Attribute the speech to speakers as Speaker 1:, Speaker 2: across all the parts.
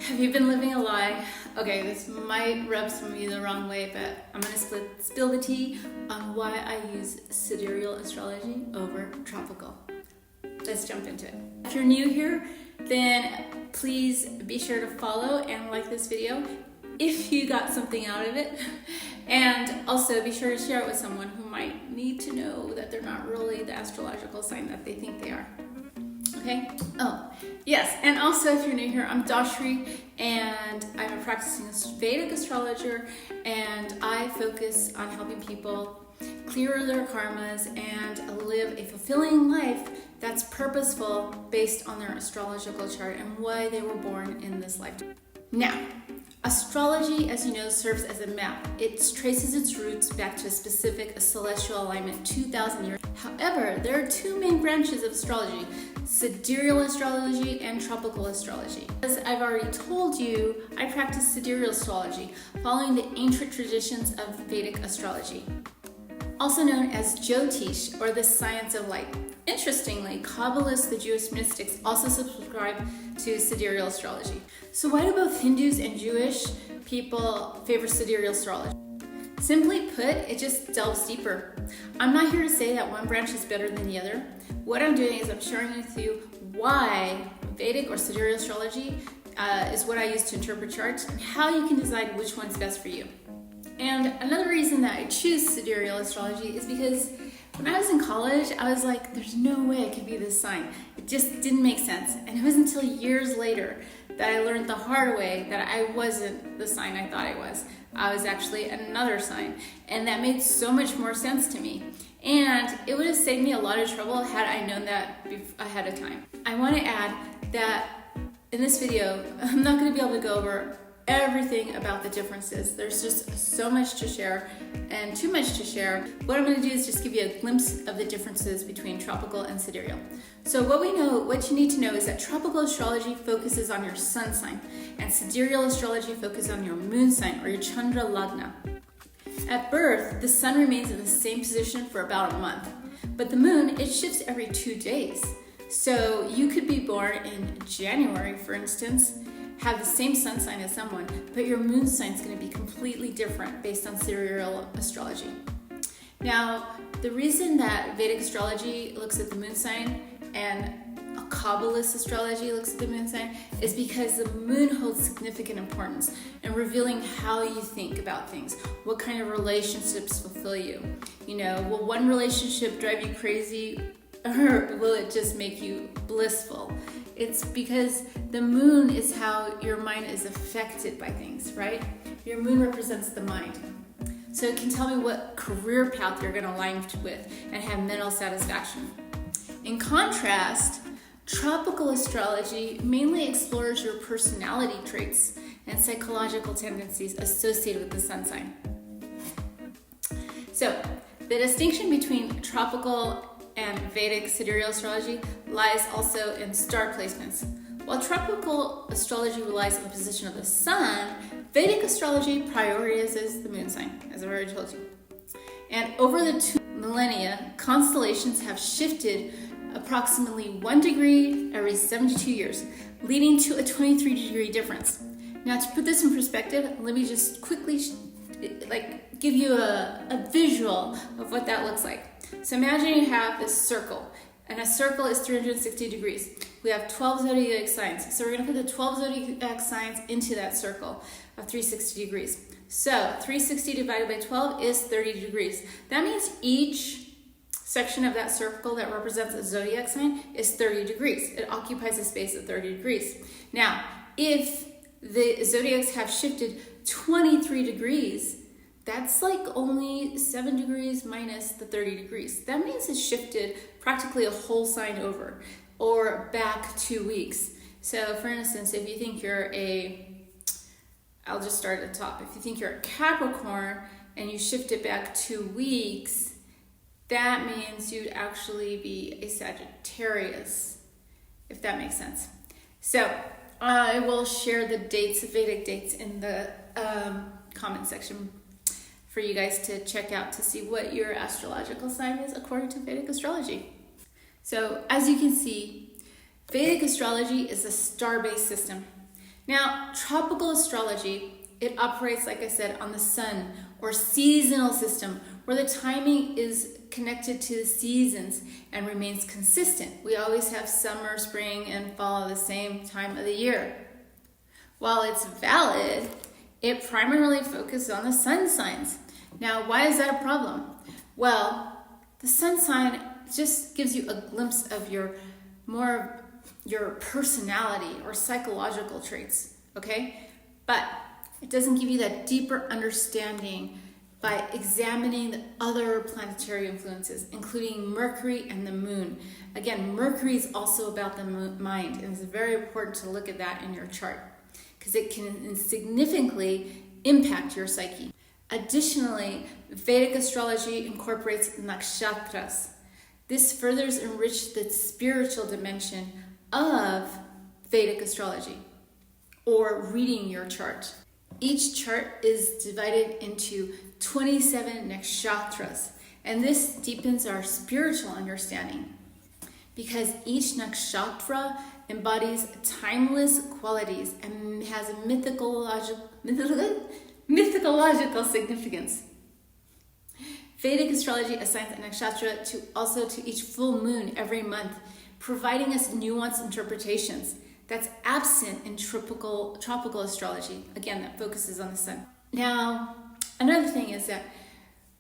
Speaker 1: Have you been living a lie? Okay, this might rub some of you the wrong way, but I'm going to spill the tea on why I use sidereal astrology over tropical. Let's jump into it. If you're new here, then please be sure to follow and like this video if you got something out of it. And also be sure to share it with someone who might need to know that they're not really the astrological sign that they think they are. Okay? Oh, yes. And also, if you're new here, I'm Dashri, and I'm a practicing Vedic astrologer, and I focus on helping people clear their karmas and live a fulfilling life that's purposeful based on their astrological chart and why they were born in this lifetime. Now, astrology, as you know, serves as a map. It traces its roots back to a specific celestial alignment 2,000 years. However, there are two main branches of astrology: sidereal astrology and tropical astrology. As I've already told you, I practice sidereal astrology, following the ancient traditions of Vedic astrology, also known as Jyotish, or the science of light. Interestingly, Kabbalists, the Jewish mystics, also subscribe to sidereal astrology. So why do both Hindus and Jewish people favor sidereal astrology? Simply put, it just delves deeper. I'm not here to say that one branch is better than the other. What I'm doing is I'm sharing with you why Vedic or sidereal astrology is what I use to interpret charts, and how you can decide which one's best for you. And another reason that I choose sidereal astrology is because when I was in college, I was like, there's no way I could be this sign. It just didn't make sense. And it was until years later that I learned the hard way that I wasn't the sign I thought I was. I was actually another sign. And that made so much more sense to me. And it would have saved me a lot of trouble had I known that ahead of time. I want to add that in this video, I'm not going to be able to go over everything about the differences. There's just so much to share and too much to share. What I'm going to do is just give you a glimpse of the differences between tropical and sidereal. So what you need to know is that tropical astrology focuses on your sun sign, and sidereal astrology focuses on your moon sign, or your Chandra Lagna. At birth, the sun remains in the same position for about a month, but the moon, it shifts every 2 days. So you could be born in January, for instance, have the same sun sign as someone, but your moon sign is going to be completely different based on sidereal astrology. Now, the reason that Vedic astrology looks at the moon sign and Kabbalist astrology looks at the moon sign is because the moon holds significant importance in revealing how you think about things, what kind of relationships fulfill you. You know, will one relationship drive you crazy, or will it just make you blissful? It's because the moon is how your mind is affected by things, right? Your moon represents the mind. So it can tell me what career path you're going to align with and have mental satisfaction. In contrast, tropical astrology mainly explores your personality traits and psychological tendencies associated with the sun sign. So the distinction between tropical and Vedic sidereal astrology lies also in star placements. While tropical astrology relies on the position of the sun, Vedic astrology prioritizes the moon sign, as I've already told you. And over the 2 millennia, constellations have shifted approximately 1 degree every 72 years, leading to a 23-degree difference. Now, to put this in perspective, let me just quickly give you a visual of what that looks like. So imagine you have this circle, and a circle is 360 degrees. We have 12 zodiac signs. So we're going to put the 12 zodiac signs into that circle of 360 degrees. So 360 divided by 12 is 30 degrees. That means each section of that circle that represents a zodiac sign is 30 degrees. It occupies a space of 30 degrees. Now, if the zodiacs have shifted 23 degrees, that's like only 7 degrees minus the 30 degrees. That means it's shifted practically a whole sign over, or back 2 weeks. So for instance, if you think I'll just start at the top. If you think you're a Capricorn and you shift it back 2 weeks, that means you'd actually be a Sagittarius, if that makes sense. So I will share the dates, Vedic dates, in the comment section for you guys to check out to see what your astrological sign is according to Vedic astrology. So as you can see, Vedic astrology is a star-based system. Now, tropical astrology, it operates, like I said, on the sun or seasonal system, where the timing is connected to the seasons and remains consistent. We always have summer, spring, and fall at the same time of the year. While it's valid, it primarily focuses on the sun signs. Now, why is that a problem? Well, the sun sign just gives you a glimpse of your personality or psychological traits, okay? But it doesn't give you that deeper understanding by examining the other planetary influences, including Mercury and the moon. Again, Mercury is also about the mind, and it's very important to look at that in your chart because it can significantly impact your psyche. Additionally, Vedic astrology incorporates nakshatras. This furthers enrich the spiritual dimension of Vedic astrology or reading your chart. Each chart is divided into 27 nakshatras, and this deepens our spiritual understanding because each nakshatra embodies timeless qualities and has a mythological significance. Vedic astrology assigns a nakshatra to each full moon every month, providing us nuanced interpretations that's absent in tropical astrology. Again, that focuses on the sun. Now, another thing is that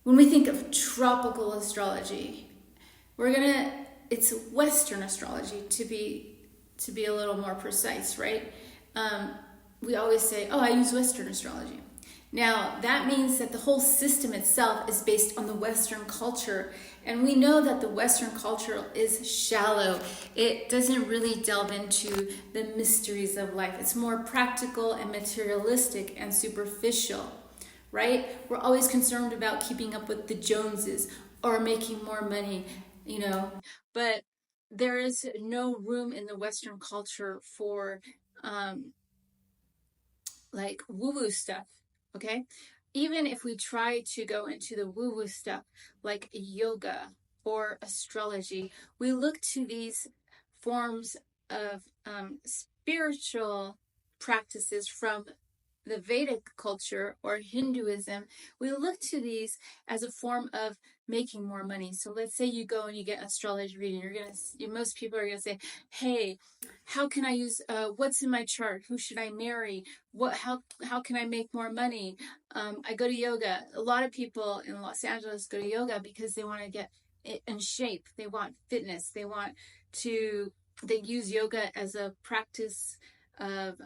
Speaker 1: when we think of tropical astrology, it's Western astrology to be a little more precise, right? We always say, oh, I use Western astrology. Now, that means that the whole system itself is based on the Western culture. And we know that the Western culture is shallow. It doesn't really delve into the mysteries of life. It's more practical and materialistic and superficial, right? We're always concerned about keeping up with the Joneses or making more money, But there is no room in the Western culture for like woo-woo stuff. Okay, even if we try to go into the woo-woo stuff like yoga or astrology, we look to these forms of spiritual practices from the Vedic culture or Hinduism. We look to these as a form of making more money. So let's say you go and you get astrology reading. Most people are gonna say, "Hey, how can I use what's in my chart? Who should I marry? How can I make more money?" I go to yoga. A lot of people in Los Angeles go to yoga because they want to get in shape. They want fitness. They use yoga as a practice of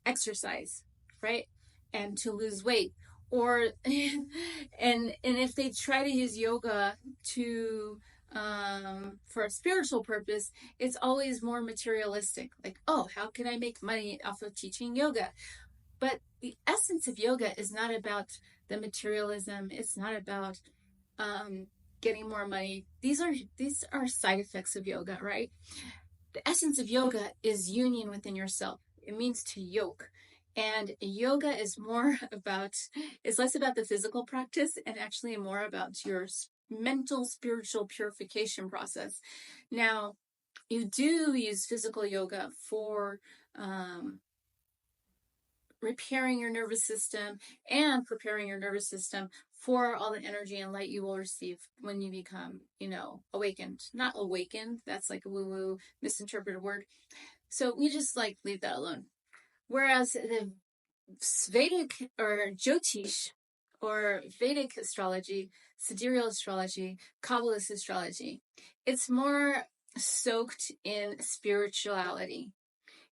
Speaker 1: exercise, right? And to lose weight. Or and if they try to use yoga for a spiritual purpose, it's always more materialistic. Like, oh, how can I make money off of teaching yoga? But the essence of yoga is not about the materialism. It's not about getting more money. These are side effects of yoga, right? The essence of yoga is union within yourself. It means to yoke. And yoga is less about the physical practice and actually more about your mental, spiritual purification process. Now, you do use physical yoga for repairing your nervous system and preparing your nervous system for all the energy and light you will receive when you become, awakened. Not awakened, that's like a woo-woo misinterpreted word. So we just leave that alone. Whereas the Vedic or Jyotish or Vedic astrology, sidereal astrology, Kabbalist astrology, it's more soaked in spirituality.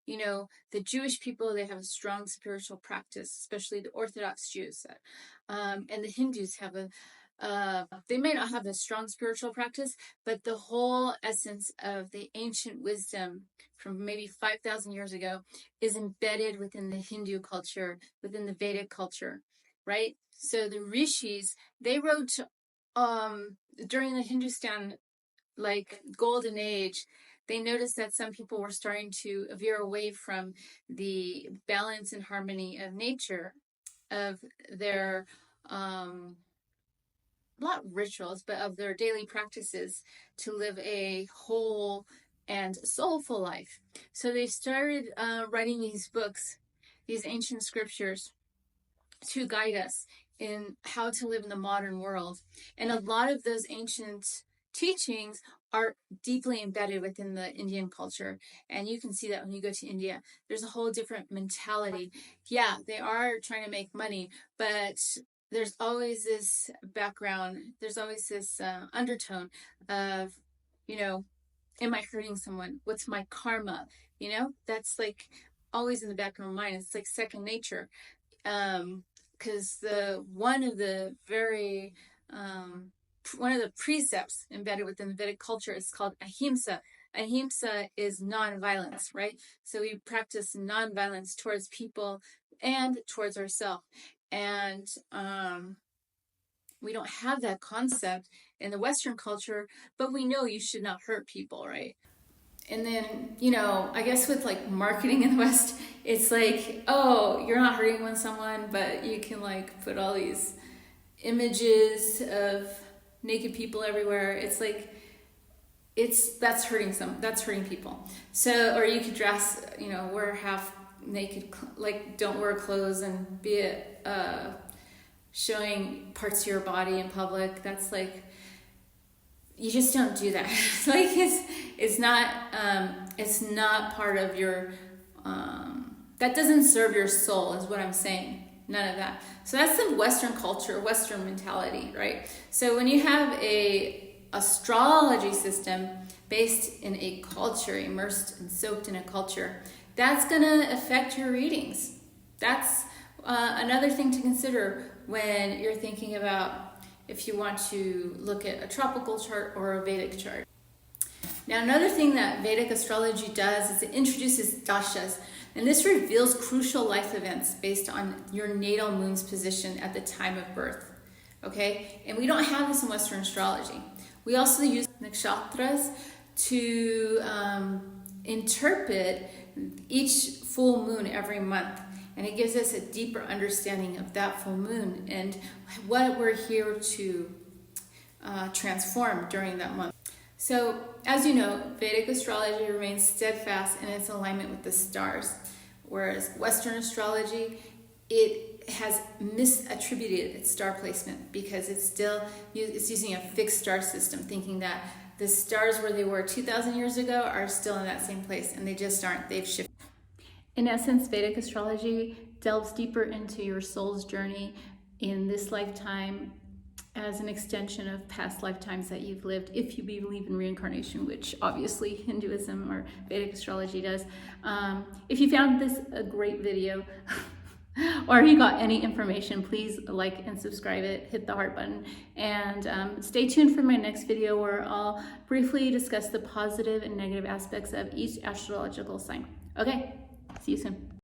Speaker 1: The Jewish people, they have a strong spiritual practice, especially the Orthodox Jews. And the Hindus have they may not have a strong spiritual practice, but the whole essence of the ancient wisdom from maybe 5,000 years ago is embedded within the Hindu culture, within the Vedic culture, right? So the rishis, they wrote during the Hindustan golden age, they noticed that some people were starting to veer away from the balance and harmony of nature, of their not rituals, but of their daily practices to live a whole and soulful life. So they started writing these books these ancient scriptures to guide us in how to live in the modern world. And a lot of those ancient teachings are deeply embedded within the Indian culture. And you can see that when you go to India. There's a whole different mentality. Yeah, they are trying to make money, but there's always this background, there's always this undertone of, am I hurting someone? What's my karma? That's like always in the back of my mind. It's like second nature. Because one of the precepts embedded within the Vedic culture is called ahimsa. Ahimsa is non-violence, right? So we practice non-violence towards people and towards ourselves. And we don't have that concept in the Western culture, but we know you should not hurt people, right? And then, I guess with like marketing in the West, it's like, oh, you're not hurting someone, but you can like put all these images of naked people everywhere. It's like, that's hurting people. So, or you could dress, wear half naked, like don't wear clothes and be showing parts of your body in public. That's like, you just don't do that. Like it's not part of your, that doesn't serve your soul is what I'm saying. None of that. So that's the Western culture, Western mentality, right? So when you have a astrology system based in a culture, immersed and soaked in a culture, that's gonna affect your readings. That's another thing to consider when you're thinking about if you want to look at a tropical chart or a Vedic chart. Now, another thing that Vedic astrology does is it introduces dashas, and this reveals crucial life events based on your natal moon's position at the time of birth, okay? And we don't have this in Western astrology. We also use nakshatras to interpret each full moon every month. And it gives us a deeper understanding of that full moon and what we're here to transform during that month. So, as you know, Vedic astrology remains steadfast in its alignment with the stars, whereas Western astrology, it has misattributed its star placement because it's using a fixed star system, thinking that the stars where they were 2,000 years ago are still in that same place, and they just aren't. They've shifted. In essence, Vedic astrology delves deeper into your soul's journey in this lifetime as an extension of past lifetimes that you've lived, if you believe in reincarnation, which obviously Hinduism or Vedic astrology does. If you found this a great video, or if you got any information, please like and subscribe it, hit the heart button, and stay tuned for my next video where I'll briefly discuss the positive and negative aspects of each astrological sign. Okay. See you soon.